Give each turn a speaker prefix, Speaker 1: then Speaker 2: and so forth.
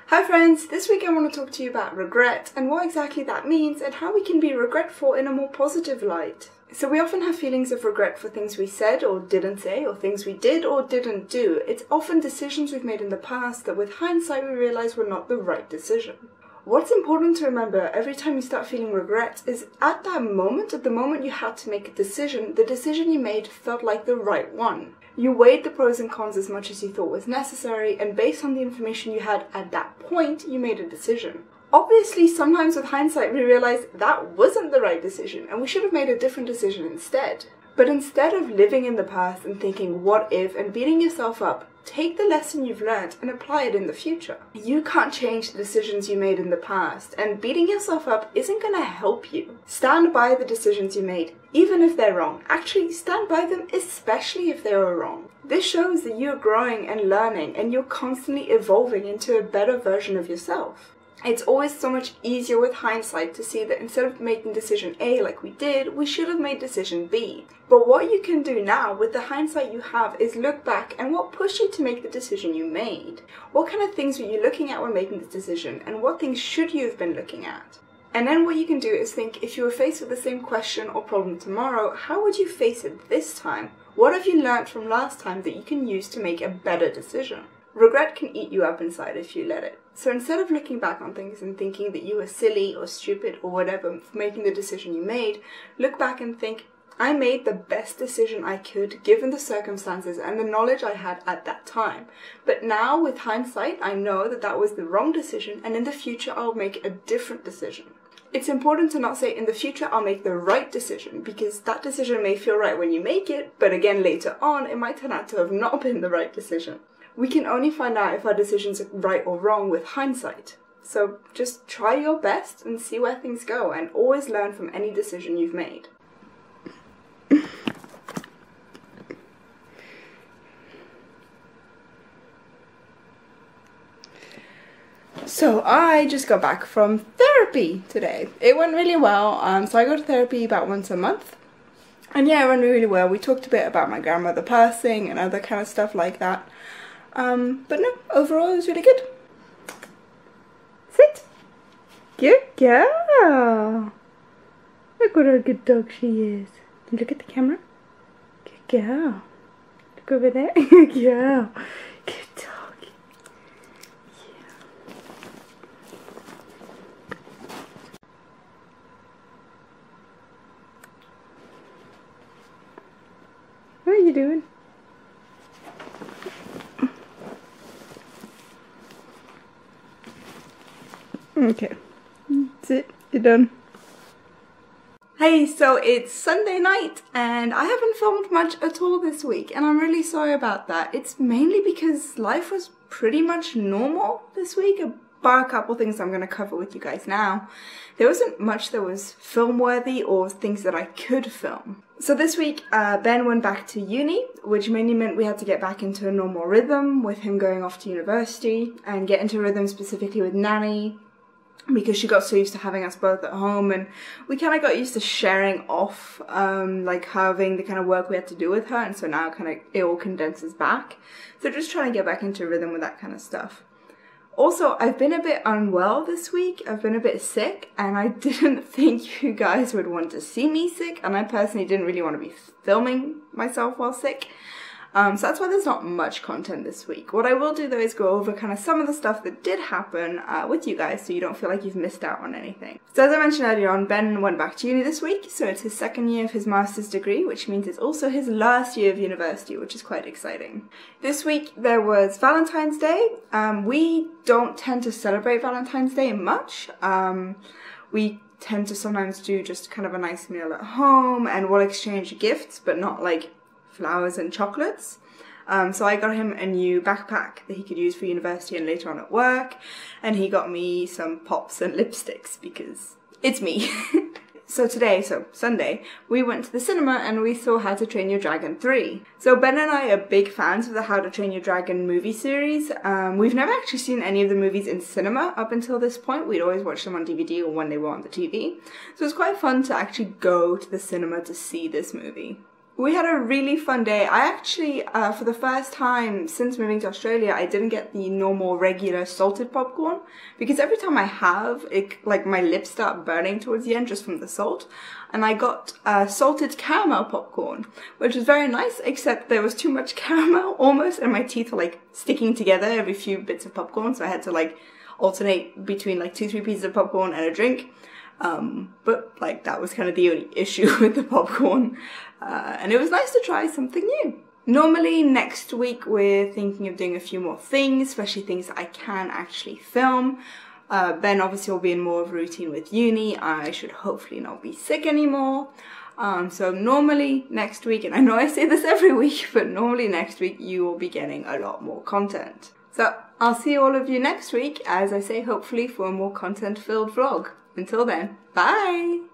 Speaker 1: Hi friends, this week I want to talk to you about regret and what exactly that means and how we can be regretful in a more positive light. So we often have feelings of regret for things we said or didn't say, or things we did or didn't do. It's often decisions we've made in the past that with hindsight we realize were not the right decision. What's important to remember every time you start feeling regret is at the moment you had to make a decision, the decision you made felt like the right one. You weighed the pros and cons as much as you thought was necessary, and based on the information you had at that point, you made a decision. Obviously, sometimes with hindsight we realize that wasn't the right decision and we should have made a different decision instead. But instead of living in the past and thinking what if and beating yourself up, take the lesson you've learned and apply it in the future. You can't change the decisions you made in the past, and beating yourself up isn't going to help you. Stand by the decisions you made, even if they're wrong. Actually, stand by them, especially if they are wrong. This shows that you're growing and learning, and you're constantly evolving into a better version of yourself. It's always so much easier with hindsight to see that instead of making decision A like we did, we should have made decision B. But what you can do now with the hindsight you have is look back and what pushed you to make the decision you made. What kind of things were you looking at when making the decision, and what things should you have been looking at? And then what you can do is think, if you were faced with the same question or problem tomorrow, how would you face it this time? What have you learned from last time that you can use to make a better decision? Regret can eat you up inside if you let it. So instead of looking back on things and thinking that you were silly or stupid or whatever for making the decision you made, look back and think, I made the best decision I could given the circumstances and the knowledge I had at that time. But now with hindsight, I know that that was the wrong decision, and in the future I'll make a different decision. It's important to not say in the future I'll make the right decision, because that decision may feel right when you make it, but again later on it might turn out to have not been the right decision. We can only find out if our decisions are right or wrong with hindsight. So just try your best and see where things go, and always learn from any decision you've made. So I just got back from therapy today. It went really well. So I go to therapy about once a month. And yeah, it went really well. We talked a bit about my grandmother passing and other kind of stuff like that. But no, overall it was really good. Sit. Good girl. Look what a good dog she is. Look at the camera. Good girl. Look over there. Good girl. Good dog. Yeah. What are you doing? Okay, that's it, you're done. Hey, so it's Sunday night and I haven't filmed much at all this week, and I'm really sorry about that. It's mainly because life was pretty much normal this week, bar a couple things I'm going to cover with you guys now. There wasn't much that was film-worthy or things that I could film. So this week, Ben went back to uni, which mainly meant we had to get back into a normal rhythm with him going off to university, and get into a rhythm specifically with Nanny, because she got so used to having us both at home, and we kind of got used to sharing off, like having the kind of work we had to do with her, and so now kind of it all condenses back. So just trying to get back into rhythm with that kind of stuff. Also, I've been a bit unwell this week. I've been a bit sick, and I didn't think you guys would want to see me sick, and I personally didn't really want to be filming myself while sick. So that's why there's not much content this week. What I will do though is go over kind of some of the stuff that did happen with you guys, so you don't feel like you've missed out on anything. So as I mentioned earlier on, Ben went back to uni this week, so it's his second year of his master's degree, which means it's also his last year of university, which is quite exciting. This week there was Valentine's Day. We don't tend to celebrate Valentine's Day much. We tend to sometimes do just kind of a nice meal at home, and we'll exchange gifts, but not like flowers and chocolates. So I got him a new backpack that he could use for university and later on at work, and he got me some pops and lipsticks because it's me. So today, Sunday, we went to the cinema and we saw How to Train Your Dragon 3. So Ben and I are big fans of the How to Train Your Dragon movie series. We've never actually seen any of the movies in cinema up until this point. We'd always watched them on DVD or when they were on the TV. So it was quite fun to actually go to the cinema to see this movie. We had a really fun day. I actually, for the first time since moving to Australia, I didn't get the normal regular salted popcorn because every time I have, it, like my lips start burning towards the end just from the salt. And I got salted caramel popcorn, which was very nice, except there was too much caramel almost, and my teeth were like sticking together every few bits of popcorn, so I had to like alternate between like 2-3 pieces of popcorn and a drink. But like that was kind of the only issue with the popcorn, and it was nice to try something new. Normally next week we're thinking of doing a few more things, especially things that I can actually film. Ben obviously will be in more of a routine with uni. I should hopefully not be sick anymore. So normally next week, and I know I say this every week, but normally next week you will be getting a lot more content. So I'll see all of you next week, as I say, hopefully for a more content-filled vlog. Until then, bye!